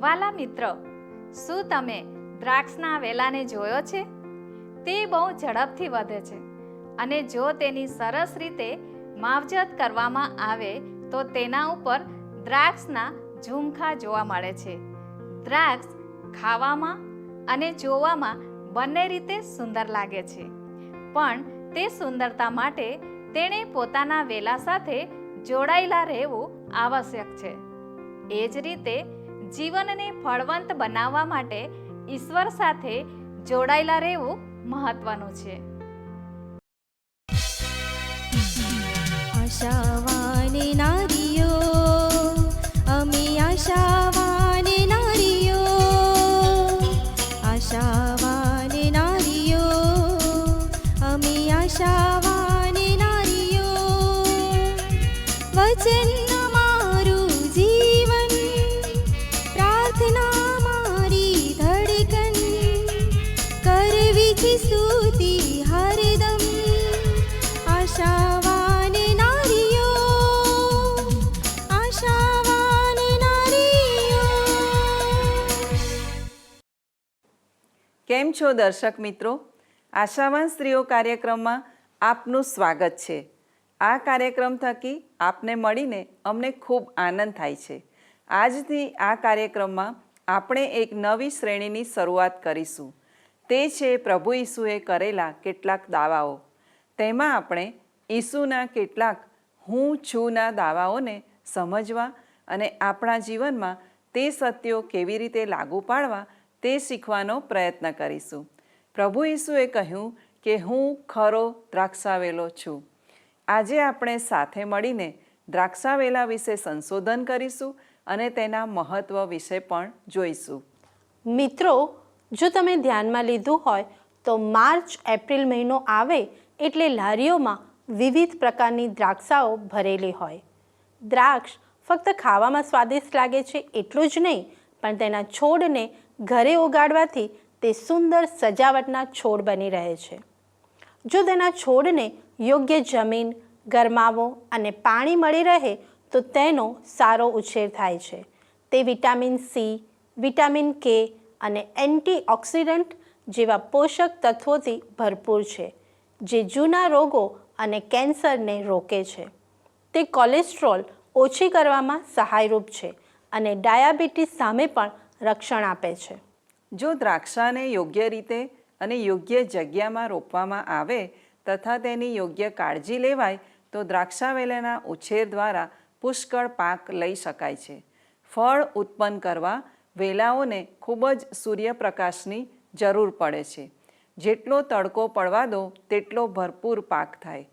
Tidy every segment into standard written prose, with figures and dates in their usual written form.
વાલા મિત્રો, શું તમે દ્રાક્ષના વેલાને જોયો છે? તે બહુ ઝડપથી વધે છે અને જો તેની સરસ રીતે માવજત કરવામાં આવે તો તેના ઉપર દ્રાક્ષના ઝુમખા જોવા મળે છે. દ્રાક્ષ ખાવામાં અને જોવામાં બંને રીતે સુંદર લાગે છે, પણ તે સુંદરતા માટે તેણે પોતાના વેલા સાથે જોડાયેલા રહેવું આવશ્યક છે. એ જ રીતે જીવનને ફળવંત બનાવવા માટે ઈશ્વર સાથે જોડાયેલા રહેવું મહત્વનું છે. આશાવાન નારીઓ, અમે આશાવાન નારીઓ, આશાવાન નારીઓ, અમે આશાવાન નારીઓ. વચન અમારું જીવન, પ્રાર્થના મારી ધડકન, કરવી છે સ્તુતિ હરદમ. આશાવાન નારીઓ, આશાવાન નારીઓ. કેમ છો દર્શક મિત્રો? આશાવાન સ્ત્રીઓ કાર્યક્રમમાં આપનું સ્વાગત છે. આ કાર્યક્રમ થકી આપને મળીને અમને ખૂબ આનંદ થાય છે. આજથી આ કાર્યક્રમમાં આપણે એક નવી શ્રેણીની શરૂઆત કરીશું. તે છે પ્રભુ ઈસુએ કરેલા કેટલાક દાવાઓ. તેમાં આપણે ઈસુના કેટલાક હું છુંના દાવાઓને સમજવા અને આપણા જીવનમાં તે સત્યો કેવી રીતે લાગુ પાડવા તે શીખવાનો પ્રયત્ન કરીશું. પ્રભુ ઈસુએ કહ્યું કે હું ખરો દ્રાક્ષાવેલો છું. આજે આપણે સાથે મળીને દ્રાક્ષાવેલા વિશે સંશોધન કરીશું અને તેના મહત્ત્વ વિશે પણ જોઈશું. મિત્રો, જો તમે ધ્યાનમાં લીધું હોય તો માર્ચ એપ્રિલ મહિનો આવે એટલે લારીઓમાં વિવિધ પ્રકારની દ્રાક્ષાઓ ભરેલી હોય. દ્રાક્ષ ફક્ત ખાવામાં સ્વાદિષ્ટ લાગે છે એટલું જ નહીં, પણ તેના છોડને ઘરે ઉગાડવાથી તે સુંદર સજાવટના છોડ બની રહે છે. જો તેના છોડને યોગ્ય જમીન, ગરમાવો અને પાણી મળી રહે તો તેનો સારો ઉછેર થાય છે. તે વિટામિન સી, વિટામિન કે અને એન્ટીઓક્સિડન્ટ જેવા પોષક તત્વોથી ભરપૂર છે, જે જૂના રોગો અને કેન્સરને રોકે છે. તે કોલેસ્ટ્રોલ ઓછી કરવામાં સહાયરૂપ છે અને ડાયાબિટીસ સામે પણ રક્ષણ આપે છે. જો દ્રાક્ષાને યોગ્ય રીતે અને યોગ્ય જગ્યામાં રોપવામાં આવે તથા તેની યોગ્ય કાળજી લેવાય તો દ્રાક્ષાવેલાના ઉછેર દ્વારા પુષ્કળ પાક લઈ શકાય છે. ફળ ઉત્પન્ન કરવા વેલાઓને ખૂબ જ સૂર્યપ્રકાશની જરૂર પડે છે. જેટલો તડકો પડવા દો તેટલો ભરપૂર પાક થાય.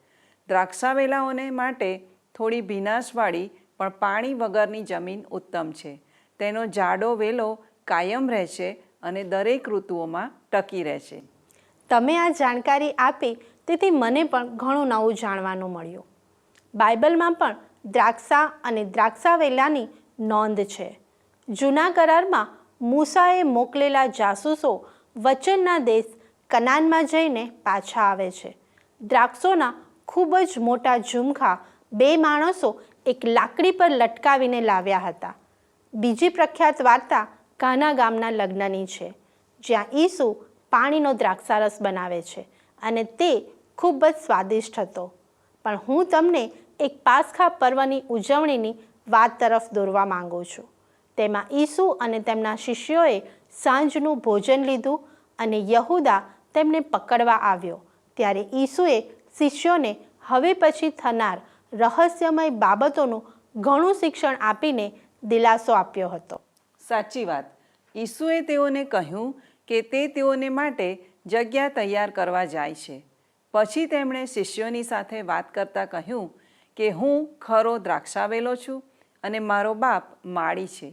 દ્રાક્ષાવેલાઓને માટે થોડી ભીનાશવાળી પણ પાણી વગરની જમીન ઉત્તમ છે. તેનો જાડો વેલો કાયમ રહેશે અને દરેક ઋતુઓમાં ટકી રહેશે. તમે આ જાણકારી આપી તેથી મને પણ ઘણું નવું જાણવાનું મળ્યું. બાઇબલમાં પણ દ્રાક્ષા અને દ્રાક્ષાવેલાની નોંધ છે. જૂના કરારમાં મૂસાએ મોકલેલા જાસૂસો વચનના દેશ કનાનમાં જઈને પાછા આવે છે. દ્રાક્ષોના ખૂબ જ મોટા ઝુમખા 2 માણસો એક લાકડી પર લટકાવીને લાવ્યા હતા. બીજી પ્રખ્યાત વાર્તા કાના ગામના લગ્નની છે, જ્યાં ઈસુ પાણીનો દ્રાક્ષારસ બનાવે છે અને તે ખૂબ જ સ્વાદિષ્ટ હતો. પણ હું તમને એક પાસ્ખા પર્વની ઉજવણીની વાત તરફ દોરવા માંગુ છું. તેમાં ઈસુ અને તેમના શિષ્યોએ સાંજનું ભોજન લીધું અને યહૂદા તેમને પકડવા આવ્યો. ત્યારે ઈસુએ શિષ્યોને હવે પછી થનાર રહસ્યમય બાબતોનું ઘણું શિક્ષણ આપીને દિલાસો આપ્યો હતો. સાચી વાત. ઈસુએ તેઓને કહ્યું કે તે તેઓને માટે જગ્યા તૈયાર કરવા જાય છે. પછી તેમણે શિષ્યોની સાથે વાત કરતાં કહ્યું કે હું ખરો દ્રાક્ષાવેલો છું અને મારો બાપ માળી છે.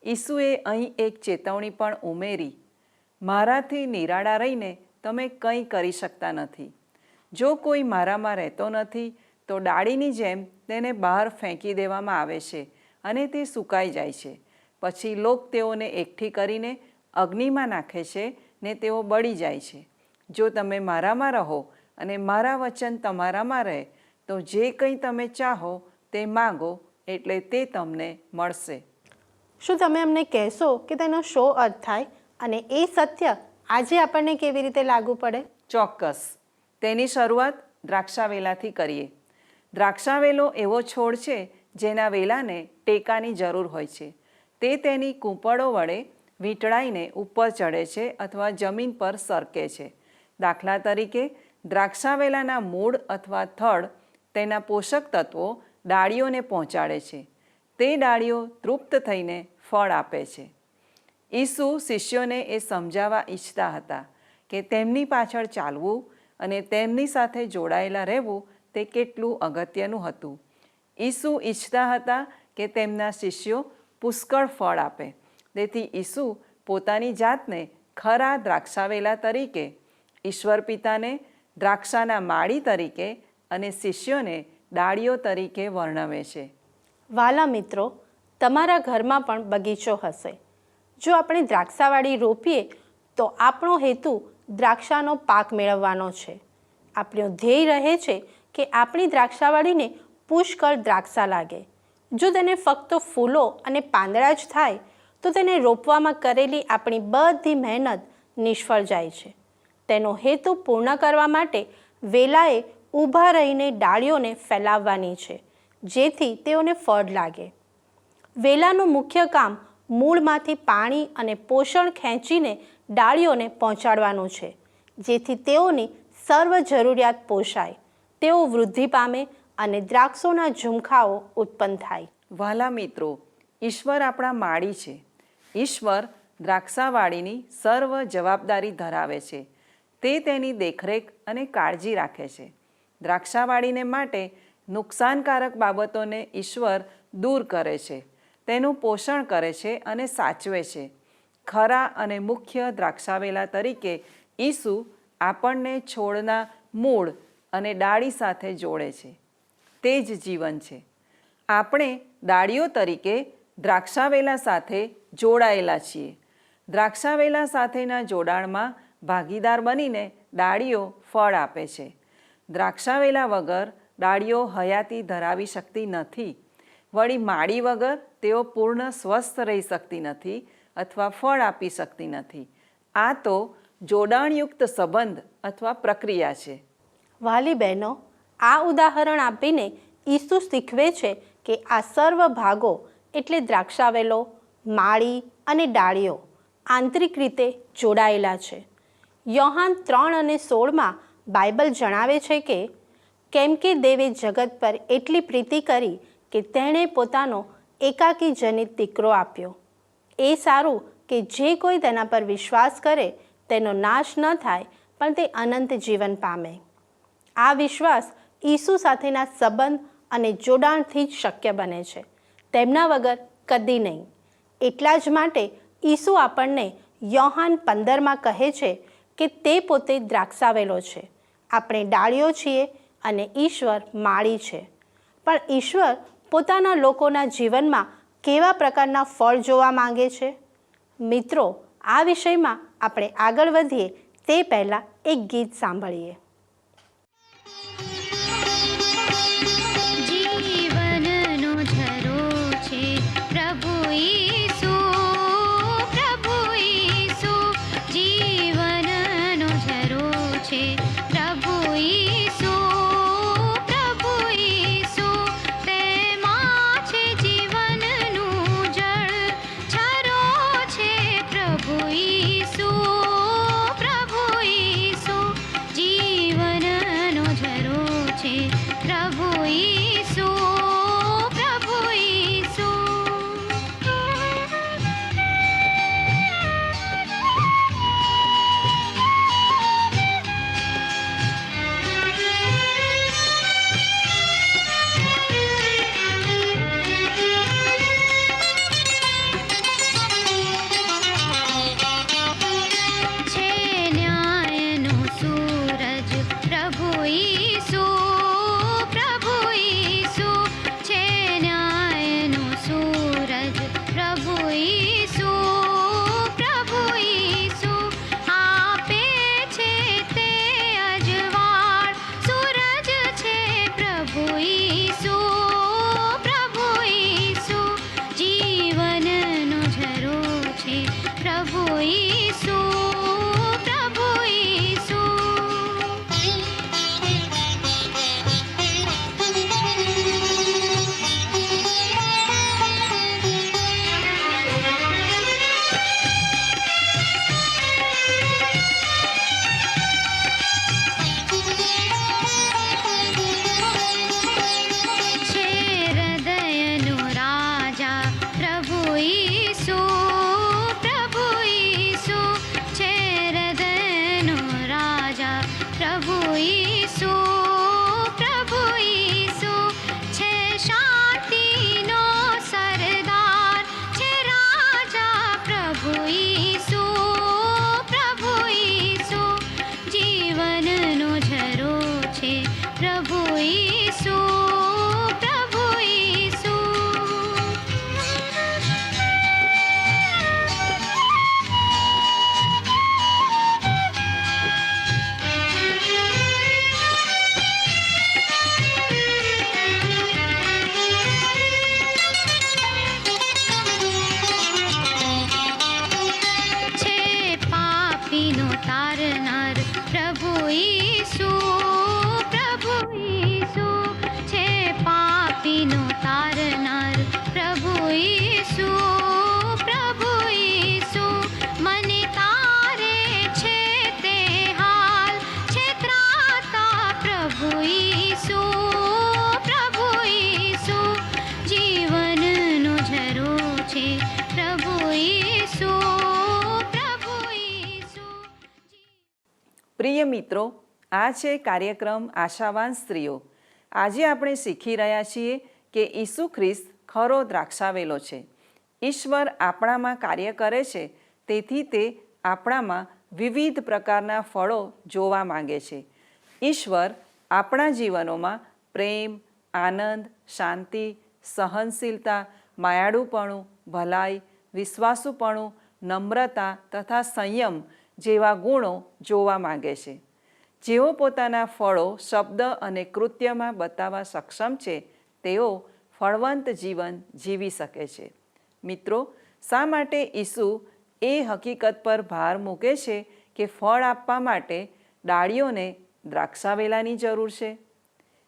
ઈસુએ અહીં એક ચેતવણી પણ ઉમેરી. મારાથી નિરાળા રહીને તમે કંઈ કરી શકતા નથી. જો કોઈ મારામાં રહેતો નથી તો ડાળીની જેમ તેને બહાર ફેંકી દેવામાં આવે છે અને તે સુકાઈ જાય છે. પછી લોક તેઓને એકઠી કરીને અગ્નિમાં નાખે છે ને તેઓ બળી જાય છે. જો તમે મારામાં રહો અને મારા વચન તમારામાં રહે તો જે કંઈ તમે ચાહો તે માગો એટલે તે તમને મળશે. શું તમે અમને કહેશો કે તેનો શો અર્થ થાય અને એ સત્ય આજે આપણને કેવી રીતે લાગુ પડે? ચોક્કસ. તેની શરૂઆત દ્રાક્ષાવેલાથી કરીએ. દ્રાક્ષાવેલો એવો છોડ છે જેના વેલાને ટેકાની જરૂર હોય છે. તે તેની કૂંપળો વડે વીંટળાઈને ઉપર ચડે છે અથવા જમીન પર સરકે છે. દાખલા તરીકે દ્રાક્ષાવેલાના મૂળ અથવા થડ તેના પોષક તત્વો ડાળીઓને પહોંચાડે છે. તે ડાળીઓ તૃપ્ત થઈને ફળ આપે છે. ઈસુ શિષ્યોને એ સમજાવવા ઈચ્છતા હતા કે તેમની પાછળ ચાલવું અને તેમની સાથે જોડાયેલા રહેવું તે કેટલું અગત્યનું હતું. ઈસુ ઈચ્છતા હતા કે તેમના શિષ્યો પુષ્કળ ફળ આપે. તેથી ઈસુ પોતાની જાતને ખરા દ્રાક્ષાવેલા તરીકે, ઈશ્વર પિતાને દ્રાક્ષાના માળી તરીકે અને શિષ્યોને ડાળીઓ તરીકે વર્ણવે છે. વાલા મિત્રો, તમારા ઘરમાં પણ બગીચો હશે. જો આપણે દ્રાક્ષાવાડી રોપીએ તો આપણો હેતુ દ્રાક્ષાનો પાક મેળવવાનો છે. આપણું ધ્યેય રહે છે કે આપણી દ્રાક્ષાવાડીને પુષ્કળ દ્રાક્ષા લાગે. જો તેને ફક્ત ફૂલો અને પાંદડા જ થાય તો તેને રોપવામાં કરેલી આપણી બધી મહેનત નિષ્ફળ જાય છે. તેનો હેતુ પૂર્ણ કરવા માટે વેલાએ ઊભા રહીને ડાળીઓને ફેલાવવાની છે, જેથી તેઓને ફળ લાગે. વેલાનું મુખ્ય કામ મૂળમાંથી પાણી અને પોષણ ખેંચીને ડાળીઓને પહોંચાડવાનું છે, જેથી તેઓની સર્વ જરૂરિયાત પોષાય, તેઓ વૃદ્ધિ પામે અને દ્રાક્ષોના ઝુમખાઓ ઉત્પન્ન થાય. વહાલા મિત્રો, ઈશ્વર આપણા માળી છે. ઈશ્વર દ્રાક્ષાવાડીની સર્વ જવાબદારી ધરાવે છે. તે તેની દેખરેખ અને કાળજી રાખે છે. દ્રાક્ષાવાડીને માટે નુકસાનકારક બાબતોને ઈશ્વર દૂર કરે છે, તેનું પોષણ કરે છે અને સાચવે છે. ખરા અને મુખ્ય દ્રાક્ષાવેલા તરીકે ઈસુ આપણને છોડના મૂળ અને ડાળી સાથે જોડે છે. તે જ જીવન છે. આપણે ડાળીઓ તરીકે દ્રાક્ષાવેલા સાથે જોડાયેલા છીએ. દ્રાક્ષાવેલા સાથેના જોડાણમાં ભાગીદાર બનીને ડાળીઓ ફળ આપે છે. દ્રાક્ષાવેલા વગર ડાળીઓ હયાતી ધરાવી શકતી નથી. વળી માળી વગર તેઓ પૂર્ણ સ્વસ્થ રહી શકતી નથી અથવા ફળ આપી શકતી નથી. આ તો જોડાણયુક્ત સંબંધ અથવા પ્રક્રિયા છે. વાલી બહેનો, આ ઉદાહરણ આપીને ઈસુ શીખવે છે કે આ સર્વ ભાગો એટલે દ્રાક્ષાવેલો, માળી અને ડાળીઓ આંતરિક રીતે જોડાયેલા છે. યોહાન 3:16 બાઇબલ જણાવે છે કે કેમ કે દેવે જગત પર એટલી પ્રીતિ કરી કે તેણે પોતાનો એકાકી જનિત દીકરો આપ્યો. એ સારું કે જે કોઈ તેના પર વિશ્વાસ કરે તેનો નાશ ન થાય પણ તે અનંત જીવન પામે. આ વિશ્વાસ ઈસુ સાથેના સંબંધ અને જોડાણથી જ શક્ય બને છે, તેમના વગર કદી નહીં. એટલા જ માટે ઈસુ આપણને યોહાન 15 કહે છે કે તે પોતે દ્રાક્ષાવેલો છે, આપણે ડાળીઓ છીએ અને ઈશ્વર માળી છે. પણ ઈશ્વર પોતાના લોકોના જીવનમાં કેવા પ્રકારના ફળ જોવા માંગે છે? મિત્રો, આ વિષયમાં આપણે આગળ વધીએ તે પહેલાં એક ગીત સાંભળીએ. જીવનનો ઝરો છે પ્રભુ ઈસુ, પ્રભુ ઈસુ. જીવનનો ઝરો છે પ્રભુ ઈસુ, પ્રભુ ઈસુ. તેમાં છે જીવનનું જળ, ઝરો છે પ્રભુ ઈસુ, પ્રભુ ઈસુ. જીવનનો ઝરો પ્રભુ ઈસુ પ્રભુ ઈસુ છે હૃદયનો રાજા પ્રભુ ઈસુ પ્રભુ ઈસુ છે હૃદયનો રાજા પ્રભુ ઈસુ પ્રભુ ઈસુ છે શાંતિનો સરદાર છે રાજા પ્રભુ ઈસુ પ્રભુ ઈસુ જીવનનો ઝરો છે પ્રભુ ઈસુ પ્રભુ ઈસુ છે પાપીનો તારનાર પ્રભુ ઈસુ પ્રભુ ઈસુ છે પાપીનો તારનાર પ્રભુ ઈસુ પ્રભુ ઈસુ મને તારે છે તે હાલ છે ત્રાતા પ્રભુ ઈસુ પ્રભુ ઈસુ જીવનનો ઝરો છે પ્રભુ ઈસુ પ્રભુ ઈસુ પ્રિય મિત્રો, આ છે કાર્યક્રમ આશાવાન સ્ત્રીઓ. આજે આપણે શીખી રહ્યા છીએ કે ઈસુ ખ્રિસ્ત ખરો દ્રાક્ષાવેલો છે. ઈશ્વર આપણામાં કાર્ય કરે છે, તેથી તે આપણામાં વિવિધ પ્રકારના ફળો જોવા માંગે છે. ઈશ્વર આપણા જીવનોમાં પ્રેમ, આનંદ, શાંતિ, સહનશીલતા, માયાળુપણું, ભલાઈ, વિશ્વાસુપણું, નમ્રતા તથા સંયમ જેવા ગુણો જોવા માંગે છે. જેઓ પોતાના ફળો શબ્દ અને કૃત્યમાં બતાવવા સક્ષમ છે, તેઓ ફળવંત જીવન જીવી શકે છે. મિત્રો, શા માટે ઈસુ એ હકીકત પર ભાર મૂકે છે કે ફળ આપવા માટે ડાળીઓને દ્રાક્ષાવેલાની જરૂર છે?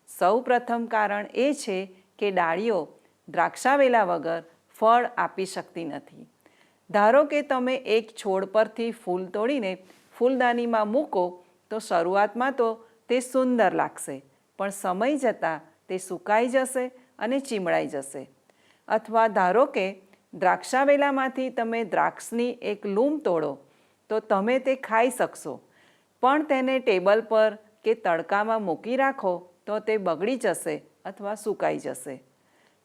સૌ પ્રથમ કારણ એ છે કે ડાળીઓ દ્રાક્ષાવેલા વગર ફળ આપી શકતી નથી. ધારો કે તમે એક છોડ પરથી ફૂલ તોડીને ફૂલદાનીમાં મૂકો તો શરૂઆતમાં તો તે સુંદર લાગશે, પણ સમય જતાં તે સુકાઈ જશે અને ચીમળાઈ જશે. અથવા ધારો કે દ્રાક્ષાવેલામાંથી તમે દ્રાક્ષની એક લૂમ તોડો તો તમે તે ખાઈ શકશો, પણ તેને ટેબલ પર કે તડકામાં મૂકી રાખો તો તે બગડી જશે અથવા સુકાઈ જશે.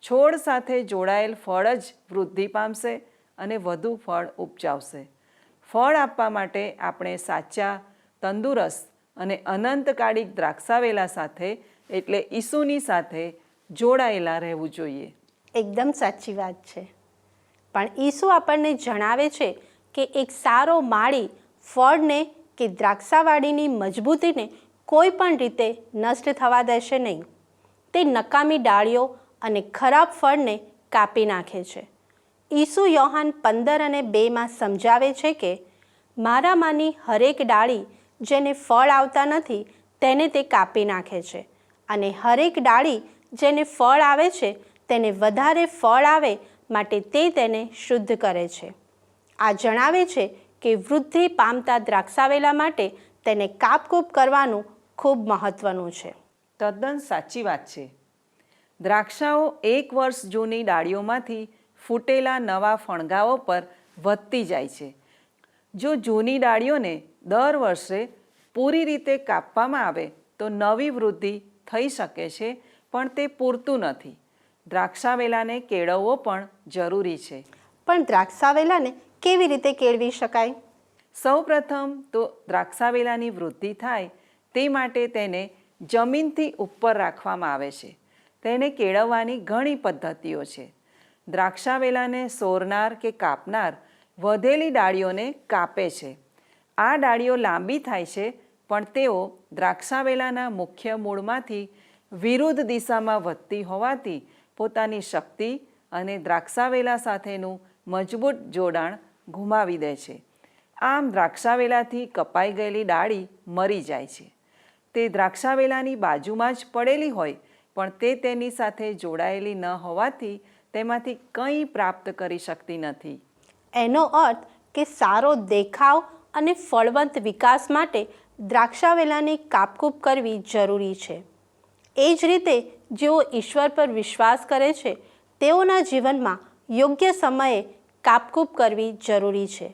છોડ સાથે જોડાયેલ ફળ જ વૃદ્ધિ પામશે અને વધુ ફળ ઉપજાવશે. ફળ આપવા માટે આપણે સાચા, તંદુરસ્ત અને અનંતકાળિક દ્રાક્ષાવેલા સાથે એટલે ઈસુની સાથે જોડાયેલા રહેવું જોઈએ. એકદમ સાચી વાત છે. પણ ઈસુ આપણને જણાવે છે કે એક સારો માળી ફળને કે દ્રાક્ષાવાડીની મજબૂતીને કોઈ પણ રીતે નષ્ટ થવા દેશે નહીં. તે નકામી ડાળીઓ અને ખરાબ ફળને કાપી નાખે છે. ઈસુ યોહાન 15 અને 2 સમજાવે છે કે મારામાંની હરેક ડાળી જેને ફળ આવતા નથી તેને તે કાપી નાખે છે, અને હરેક ડાળી જેને ફળ આવે છે તેને વધારે ફળ આવે માટે તે તેને શુદ્ધ કરે છે. આ જણાવે છે કે વૃદ્ધિ પામતા દ્રાક્ષાવેલા માટે તેને કાપકૂપ કરવાનું ખૂબ મહત્વનું છે. તદ્દન સાચી વાત છે. દ્રાક્ષાઓ 1 વર્ષ જૂની ડાળીઓમાંથી ફૂટેલા નવા ફણગાઓ પર વધતી જાય છે. જો જૂની ડાળીઓને દર વર્ષે પૂરી રીતે કાપવામાં આવે તો નવી વૃદ્ધિ થઈ શકે છે, પણ તે પૂરતું નથી. દ્રાક્ષાવેલાને કેળવવો પણ જરૂરી છે. પણ દ્રાક્ષાવેલાને કેવી રીતે કેળવી શકાય? સૌપ્રથમ તો દ્રાક્ષાવેલાની વૃદ્ધિ થાય તે માટે તેને જમીનથી ઉપર રાખવામાં આવે છે. તેને કેળવવાની ઘણી પદ્ધતિઓ છે. દ્રાક્ષાવેલાને સોરનાર કે કાપનાર વધેલી ડાળીઓને કાપે છે. આ ડાળીઓ લાંબી થાય છે, પણ તેઓ દ્રાક્ષાવેલાના મુખ્ય મૂળમાંથી વિરુદ્ધ દિશામાં વધતી હોવાથી પોતાની શક્તિ અને દ્રાક્ષાવેલા સાથેનું મજબૂત જોડાણ ગુમાવી દે છે. આમ દ્રાક્ષાવેલાથી કપાઈ ગયેલી ડાળી મરી જાય છે. તે દ્રાક્ષાવેલાની બાજુમાં જ પડેલી હોય પણ તે તેની સાથે જોડાયેલી ન હોવાથી તેમાંથી કંઈ પ્રાપ્ત કરી શકતી નથી. એનો અર્થ કે સારો દેખાવ અને ફળવંત વિકાસ માટે દ્રાક્ષાવેલાની કાપકૂપ કરવી જરૂરી છે. એ જ રીતે જેઓ ઈશ્વર પર વિશ્વાસ કરે છે તેઓના જીવનમાં યોગ્ય સમયે કાપકૂપ કરવી જરૂરી છે.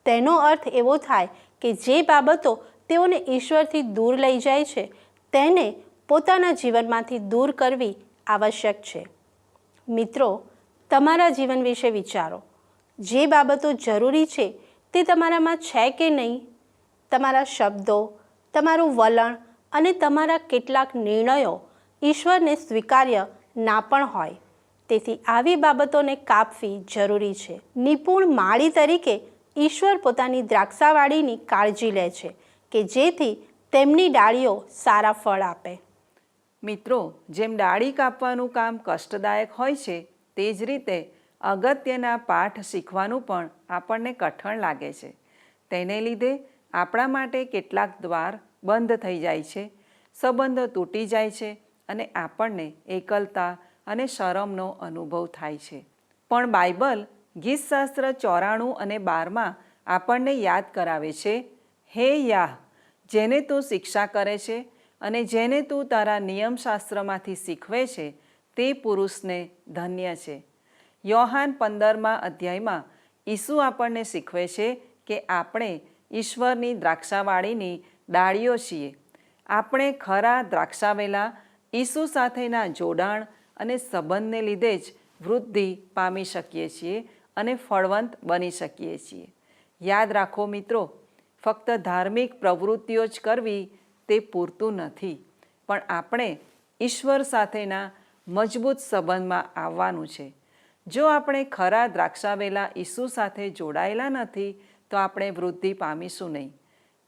તેનો અર્થ એવો થાય કે જે બાબતો તેઓને ઈશ્વરથી દૂર લઈ જાય છે તેને પોતાના જીવનમાંથી દૂર કરવી આવશ્યક છે. મિત્રો, તમારા જીવન વિશે વિચારો. જે બાબતો જરૂરી છે તે તમારામાં છે કે નહીં? તમારા શબ્દો, તમારું વલણ અને તમારા કેટલાક નિર્ણયો ઈશ્વરને સ્વીકાર્ય ના પણ હોય. તેથી આવી બાબતોને કાપવી જરૂરી છે. નિપુણ માળી તરીકે ઈશ્વર પોતાની દ્રાક્ષાવાડીની કાળજી લે છે કે જેથી તેમની ડાળીઓ સારા ફળ આપે. મિત્રો, જેમ ડાળી કાપવાનું કામ કષ્ટદાયક હોય છે તે જ રીતે અગત્યના પાઠ શીખવાનું પણ આપણને કઠણ લાગે છે. તેને લીધે આપણા માટે કેટલાક દ્વાર બંધ થઈ જાય છે, સંબંધો તૂટી જાય છે અને આપણને એકલતા અને શરમનો અનુભવ થાય છે. પણ બાઇબલ ગીતશાસ્ત્ર 94 અને 12 આપણને યાદ કરાવે છે, હે યાહ, જેને તું શિક્ષા કરે છે અને જેને તું તારા નિયમશાસ્ત્રમાંથી શીખવે છે તે પુરુષને ધન્ય છે. યોહાન 15મા અધ્યાયમાં ઈસુ આપણને શીખવે છે કે આપણે ઈશ્વરની દ્રાક્ષાવાડીની ડાળીઓ છીએ. આપણે ખરા દ્રાક્ષાવેલા ઈસુ સાથેના જોડાણ અને સંબંધને લીધે જ વૃદ્ધિ પામી શકીએ છીએ અને ફળવંત બની શકીએ છીએ. યાદ રાખો મિત્રો, ફક્ત ધાર્મિક પ્રવૃત્તિઓ જ કરવી તે પૂરતું નથી, પણ આપણે ઈશ્વર સાથેના મજબૂત સંબંધમાં આવવાનું છે. જો આપણે ખરા દ્રાક્ષાવેલા ઈસુ સાથે જોડાયેલા નથી તો આપણે વૃદ્ધિ પામીશું નહીં.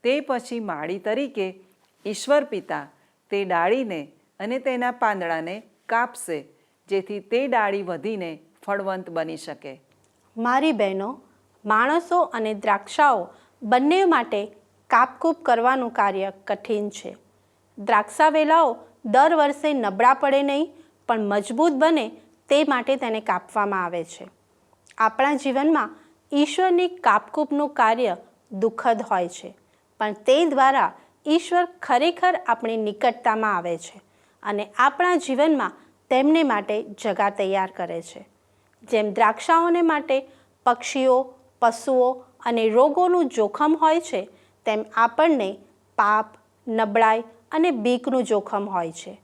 તે પછી માળી તરીકે ઈશ્વર પિતા તે ડાળીને અને તેના પાંદડાને કાપશે જેથી તે ડાળી વધીને ફળવંત બની શકે. મારી બહેનો, માણસો અને દ્રાક્ષાઓ બંને માટે કાપકૂપ કરવાનું કાર્ય કઠિન છે. દ્રાક્ષાવેલાઓ દર વર્ષે નબળા પડે નહીં પણ મજબૂત બને તે માટે તેને કાપવામાં આવે છે. આપણા જીવનમાં ઈશ્વરની કાપકૂપનું કાર્ય દુઃખદ હોય છે, પણ તે દ્વારા ઈશ્વર ખરેખર આપણી નિકટતામાં આવે છે અને આપણા જીવનમાં તેમને માટે જગા તૈયાર કરે છે. જેમ દ્રાક્ષાઓને માટે પક્ષીઓ, પશુઓ અને રોગોનું જોખમ હોય છે તેમ આપણને પાપ, નબળાઈ અને બીકનું જોખમ હોય છે.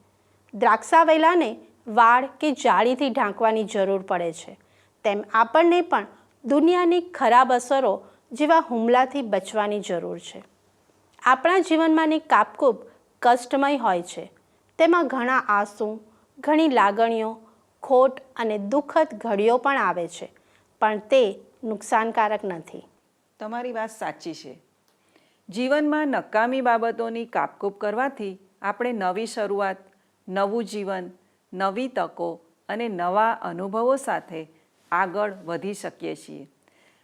દ્રાક્ષાવેલાને વાડ કે જાળીથી ઢાંકવાની જરૂર પડે છે, તેમ આપણને પણ દુનિયાની ખરાબ અસરો જેવા હુમલાથી બચવાની જરૂર છે. આપણા જીવનમાંની કાપકૂપ કષ્ટમય હોય છે. તેમાં ઘણા આંસુ, ઘણી લાગણીઓ, ખોટ અને દુઃખદ ઘડીઓ પણ આવે છે, પણ તે નુકસાનકારક નથી. તમારી વાત સાચી છે. જીવનમાં નકામી બાબતોની કાપકૂપ કરવાથી આપણે નવી શરૂઆત, નવું જીવન, નવી તકો અને નવા અનુભવો સાથે આગળ વધી શકીએ છીએ.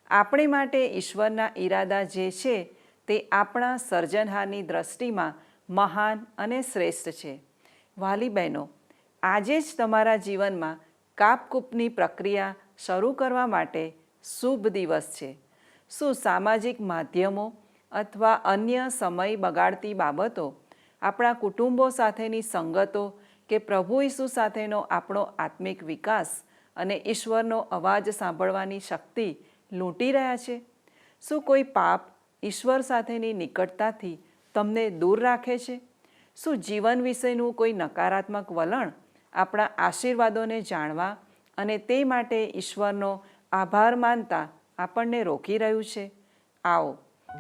આપણે માટે ઈશ્વરના ઈરાદા જે છે તે આપણા સર્જનહારની દ્રષ્ટિમાં મહાન અને શ્રેષ્ઠ છે. વાલી બહેનો, આજે જ તમારા જીવનમાં કાપકૂપની પ્રક્રિયા શરૂ કરવા માટે શુભ દિવસ છે. શું સામાજિક માધ્યમો અથવા અન્ય સમય બગાડતી બાબતો, આપણા કુટુંબો સાથેની સંગતો કે પ્રભુ ઈસુ સાથેનો આપણો આત્મિક વિકાસ અને ઈશ્વરનો અવાજ સાંભળવાની શક્તિ લૂંટી રહ્યા છે? શું કોઈ પાપ ઈશ્વર સાથેની નિકટતાથી તમને દૂર રાખે છે? શું જીવન વિશેનું કોઈ નકારાત્મક વલણ આપણા આશીર્વાદોને જાણવા અને તે માટે ઈશ્વરનો આભાર માનતા આપણને રોકી રહ્યું છે? આવો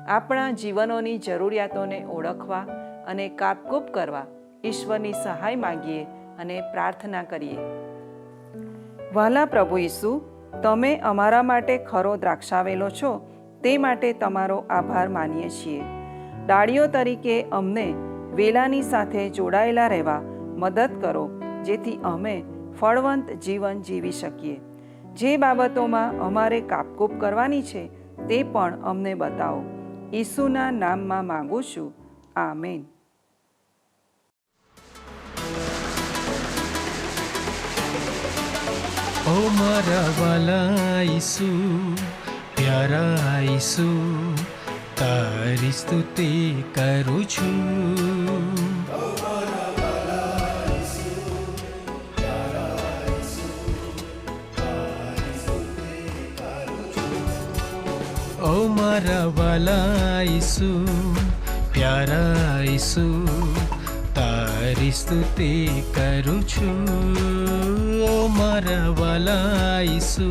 આપણા જીવનોની જરૂરિયાતોને ઓળખવા અને કાપકૂપ કરવા ઈશ્વરની સહાય માંગીએ અને પ્રાર્થના કરીએ. વહાલા પ્રભુ ઈસુ, તમે અમારા માટે ખરો દ્રાક્ષાવેલો છો તે માટે તમારો આભાર માનીએ છીએ. ડાળીઓ તરીકે અમને વેલાની સાથે જોડાયેલા રહેવા મદદ કરો જેથી અમે ફળવંત જીવન જીવી શકીએ. જે બાબતોમાં અમારે કાપકૂપ કરવાની છે તે પણ અમને બતાવો. ઈસુના નામમાં માંગુ છું. આમેન. ઓ મારા વાલા ઈસુ, પ્યારા ઈસુ, તારી સ્તુતિ કરું છું. ઓ મારા વાલા ઈસુ, પ્યારા ઈસુ, તારી સ્તુતિ કરું છું. ઓ મારા વાલા ઈસુ,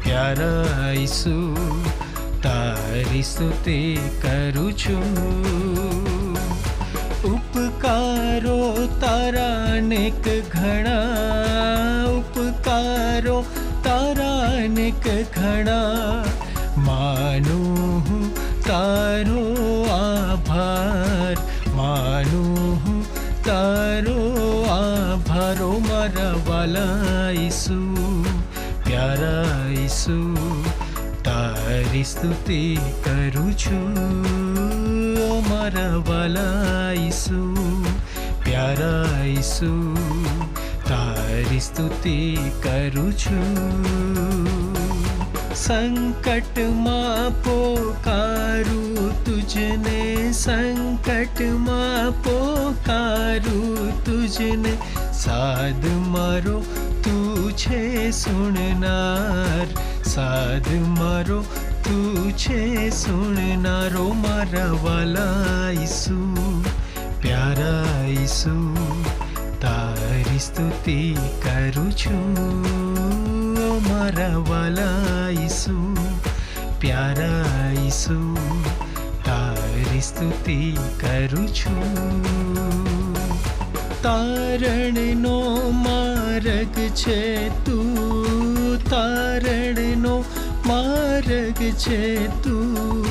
પ્યારા ઈસુ, તારી સ્તુતિ કરું છું. ઉપકારો તારા અનેક ઘણા, ઉપકારો તારા અનેક ઘણા, માનું હું તારો આભાર, માનું હું તારો આભાર. ઓ મારા વાલા ઈસુ, પ્યારા ઈસુ, તારી સ્તુતિ કરું છું. ઓ મારા વાલા ઈસુ, પ્યારા ઈસુ, તારી સ્તુતિ કરું છું. સંકટમાં પોકારું તુજને, સંકટમાં પોકારું તુજને, સાદ મારો તું છે સુણનાર, સાદ મારો તું છે સુણનારો. મારા વાલા ઈસુ, પ્યારા ઈસુ, તારી સ્તુતિ કરું છું. મારા વાલા ઈસુ, પ્યારા ઈસુ, તારી સ્તુતિ કરું છું. તારણનો માર્ગ છે તું, તારણનો માર્ગ છે તું,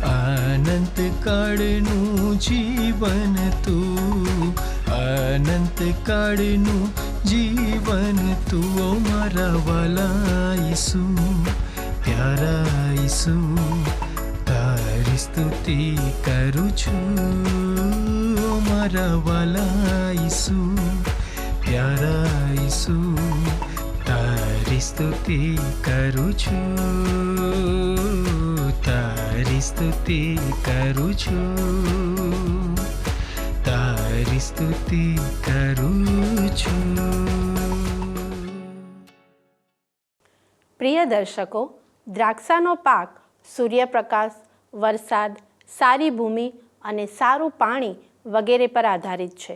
અનંત કાળનું જીવન તું, અનંત કાળનું જીવન તું. ઓ મારા વાલા ઈસુ, પ્યારા ઈસુ, તારી સ્તુતિ કરું છું. ઓ મારા વાલા ઈસુ, પ્યારા ઈસુ, તારી સ્તુતિ કરું છું, તારી સ્તુતિ કરું છું, તારી સ્તુતિ કરું છું. પ્રિય દર્શકો, દ્રાક્ષાનો પાક સૂર્યપ્રકાશ, વરસાદ, સારી ભૂમિ અને સારું પાણી વગેરે પર આધારિત છે.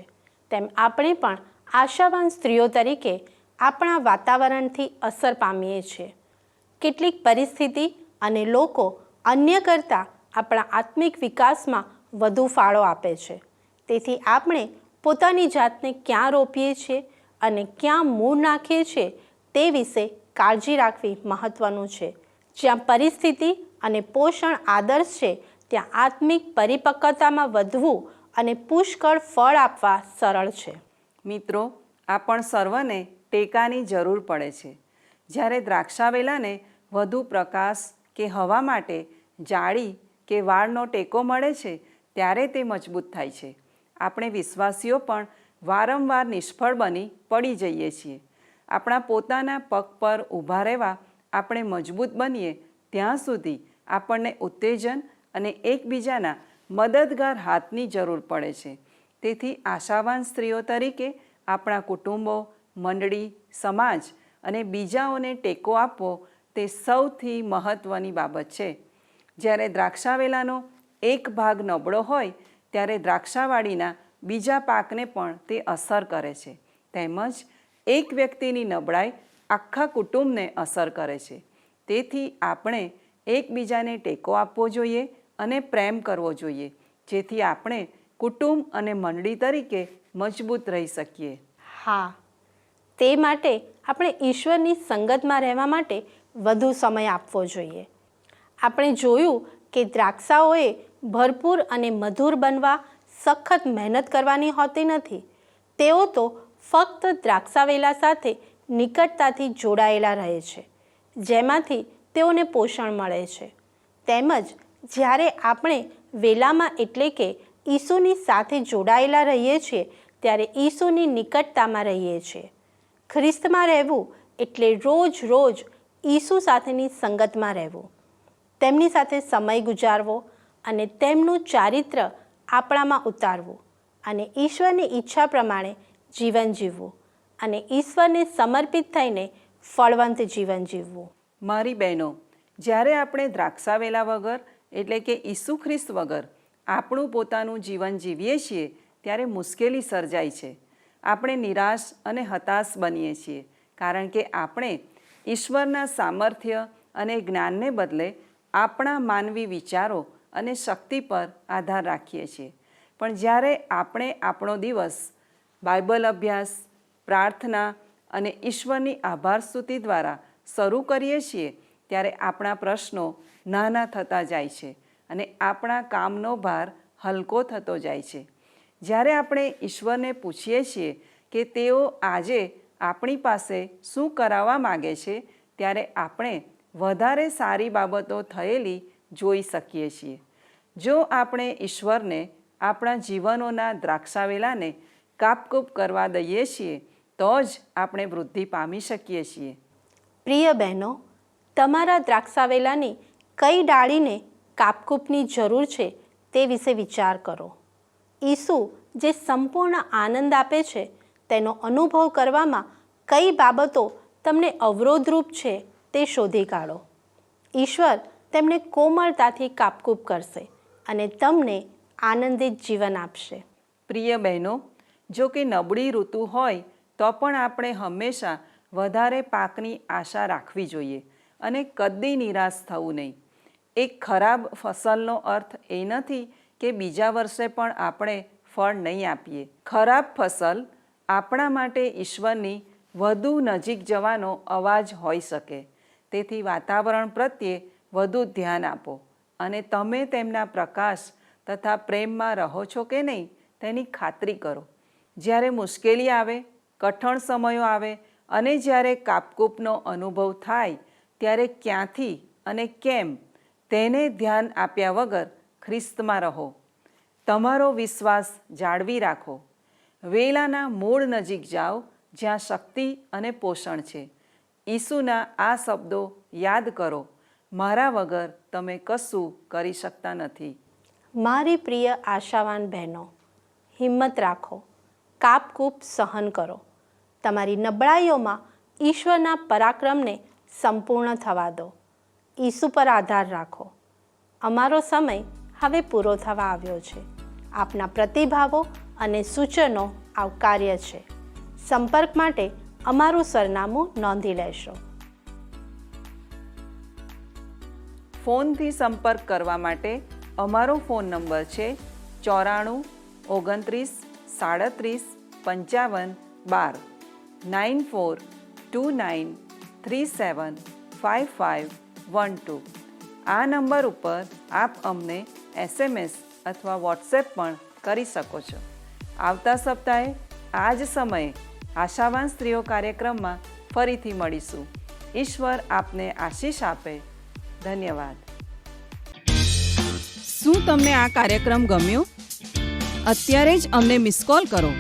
તેમ આપણે પણ આશાવાન સ્ત્રીઓ તરીકે આપણા વાતાવરણથી અસર પામીએ છીએ. કેટલીક પરિસ્થિતિ અને લોકો અન્ય કરતાં આપણા આત્મિક વિકાસમાં વધુ ફાળો આપે છે. તેથી આપણે પોતાની જાતને ક્યાં રોપીએ છીએ અને ક્યાં મૂળ નાખીએ છીએ તે વિશે કાળજી રાખવી મહત્ત્વનું છે. જ્યાં પરિસ્થિતિ અને પોષણ આદર્શ છે ત્યાં આત્મિક પરિપક્વતામાં વધવું અને પુષ્કળ ફળ આપવા સરળ છે. મિત્રો, આપણ સર્વને ટેકાની જરૂર પડે છે. જ્યારે દ્રાક્ષાવેલાને વધુ પ્રકાશ કે હવા માટે જાળી કે વાળનો ટેકો મળે છે ત્યારે તે મજબૂત થાય છે. આપણે વિશ્વાસીઓ પણ વારંવાર નિષ્ફળ બની પડી જઈએ છીએ. આપણા પોતાના પગ પર ઊભા રહેવા આપણે મજબૂત બનીએ ત્યાં સુધી આપણને ઉત્તેજન અને એકબીજાના મદદગાર હાથની જરૂર પડે છે. તેથી આશાવાન સ્ત્રીઓ તરીકે આપણા કુટુંબો, મંડળી, સમાજ અને બીજાઓને ટેકો આપવો તે સૌથી મહત્ત્વની બાબત છે. જ્યારે દ્રાક્ષાવેલાનો એક ભાગ નબળો હોય ત્યારે દ્રાક્ષાવાડીના બીજા પાકને પણ તે અસર કરે છે. તેમજ એક વ્યક્તિની નબળાઈ આખા કુટુંબને અસર કરે છે. તેથી આપણે એકબીજાને ટેકો આપવો જોઈએ અને પ્રેમ કરવો જોઈએ, જેથી આપણે કુટુંબ અને મંડળી તરીકે મજબૂત રહી શકીએ. હા, તે માટે આપણે ઈશ્વરની સંગતમાં રહેવા માટે વધુ સમય આપવો જોઈએ. આપણે જોયું કે દ્રાક્ષાઓએ ભરપૂર અને મધુર બનવા સખત મહેનત કરવાની હોતી નથી. તેઓ તો ફક્ત દ્રાક્ષાવેલા સાથે નિકટતાથી જોડાયેલા રહે છે, જેમાંથી તેઓને પોષણ મળે છે. તેમજ જ્યારે આપણે વેલામાં એટલે કે ઈસુની સાથે જોડાયેલા રહીએ છીએ ત્યારે ઈસુની નિકટતામાં રહીએ છીએ. ખ્રિસ્તમાં રહેવું એટલે રોજ રોજ ઈસુ સાથેની સંગતમાં રહેવું, તેમની સાથે સમય ગુજારવો અને તેમનું ચારિત્ર આપણામાં ઉતારવું અને ઈશ્વરની ઈચ્છા પ્રમાણે જીવન જીવવું અને ઈશ્વરને સમર્પિત થઈને ફળવંત જીવન જીવવું. મારી બહેનો, જ્યારે આપણે દ્રાક્ષાવેલા વગર એટલે કે ઈસુ ખ્રિસ્ત વગર આપણું પોતાનું જીવન જીવીએ છીએ ત્યારે મુશ્કેલી સર્જાય છે. આપણે નિરાશ અને હતાશ બનીએ છીએ કારણ કે આપણે ઈશ્વરના સામર્થ્ય અને જ્ઞાનને બદલે આપણા માનવી વિચારો અને શક્તિ પર આધાર રાખીએ છીએ. પણ જ્યારે આપણે આપણો દિવસ બાઇબલ અભ્યાસ, પ્રાર્થના અને ઈશ્વરની આભાર સ્તુતિ દ્વારા શરૂ કરીએ છીએ ત્યારે આપણા પ્રશ્નો નાના થતા જાય છે અને આપણા કામનો ભાર હલકો થતો જાય છે. જ્યારે આપણે ઈશ્વરને પૂછીએ છીએ કે તેઓ આજે આપણી પાસે શું કરાવવા માગે છે ત્યારે આપણે વધારે સારી બાબતો થયેલી જોઈ શકીએ છીએ. જો આપણે ઈશ્વરને આપણા જીવનોના દ્રાક્ષાવેલાને કાપકૂપ કરવા દઈએ છીએ તો જ આપણે વૃદ્ધિ પામી શકીએ છીએ. પ્રિય બહેનો, તમારા દ્રાક્ષાવેલાની કઈ ડાળીને કાપકૂપની જરૂર છે તે વિશે વિચાર કરો. ઈસુ જે સંપૂર્ણ આનંદ આપે છે તેનો અનુભવ કરવામાં કઈ બાબતો તમને અવરોધરૂપ છે તે શોધી કાઢો. ઈશ્વર તેમને કોમળતાથી કાપકૂપ કરશે અને તમને આનંદિત જીવન આપશે. પ્રિય બહેનો, જો કે નબળી ઋતુ હોય તો પણ આપણે હંમેશા વધારે પાકની આશા રાખવી જોઈએ અને કદી નિરાશ થવું નહીં. એક ખરાબ ફસલનો અર્થ એ નથી કે બીજા વર્ષે પણ આપણે ફળ નહીં આપીએ. ખરાબ ફસલ આપણા માટે ઈશ્વરની વધુ નજીક જવાનો અવાજ હોઈ શકે. તેથી વાતાવરણ પ્રત્યે વધુ ધ્યાન આપો અને તમે તેમના પ્રકાશ તથા પ્રેમમાં રહો છો કે નહીં તેની ખાતરી કરો. જ્યારે મુશ્કેલી આવે, કઠણ સમયો આવે અને જ્યારે કાપકૂપનો અનુભવ થાય ત્યારે ક્યાંથી અને કેમ તેને ધ્યાન આપ્યા વગર ખ્રિસ્તમાં રહો. તમારો વિશ્વાસ જાળવી રાખો. વેલાના મૂળ નજીક જાઓ જ્યાં શક્તિ અને પોષણ છે. ઈસુના આ શબ્દો યાદ કરો, મારા વગર તમે કશું કરી શકતા નથી. મારી પ્રિય આશાવાન બહેનો, હિંમત રાખો, કાપકૂપ સહન કરો. તમારી નબળાઈઓમાં ઈશ્વરના પરાક્રમને સંપૂર્ણ થવા દો. ઈસુ પર આધાર રાખો. અમારો સમય હવે પૂરો થવા આવ્યો છે. આપના પ્રતિભાવો અને સૂચનો આવકાર્ય છે. સંપર્ક માટે અમારું સરનામું નોંધી લેશો. ફોનથી સંપર્ક કરવા માટે અમારો ફોન નંબર છે 94 29 37 55 12 9429375512. આ નંબર ઉપર આપ અમને SMS અથવા વોટ્સએપ પણ કરી શકો છો. આવતા સપ્તાહે આ જ સમયે આશાવાન સ્ત્રીઓ કાર્યક્રમમાં ફરીથી મળીશું. ઈશ્વર આપને આશીષ આપે. ધન્યવાદ. શું તમને આ કાર્યક્રમ ગમ્યો? અત્યારે જ અમને મિસ કોલ કરો.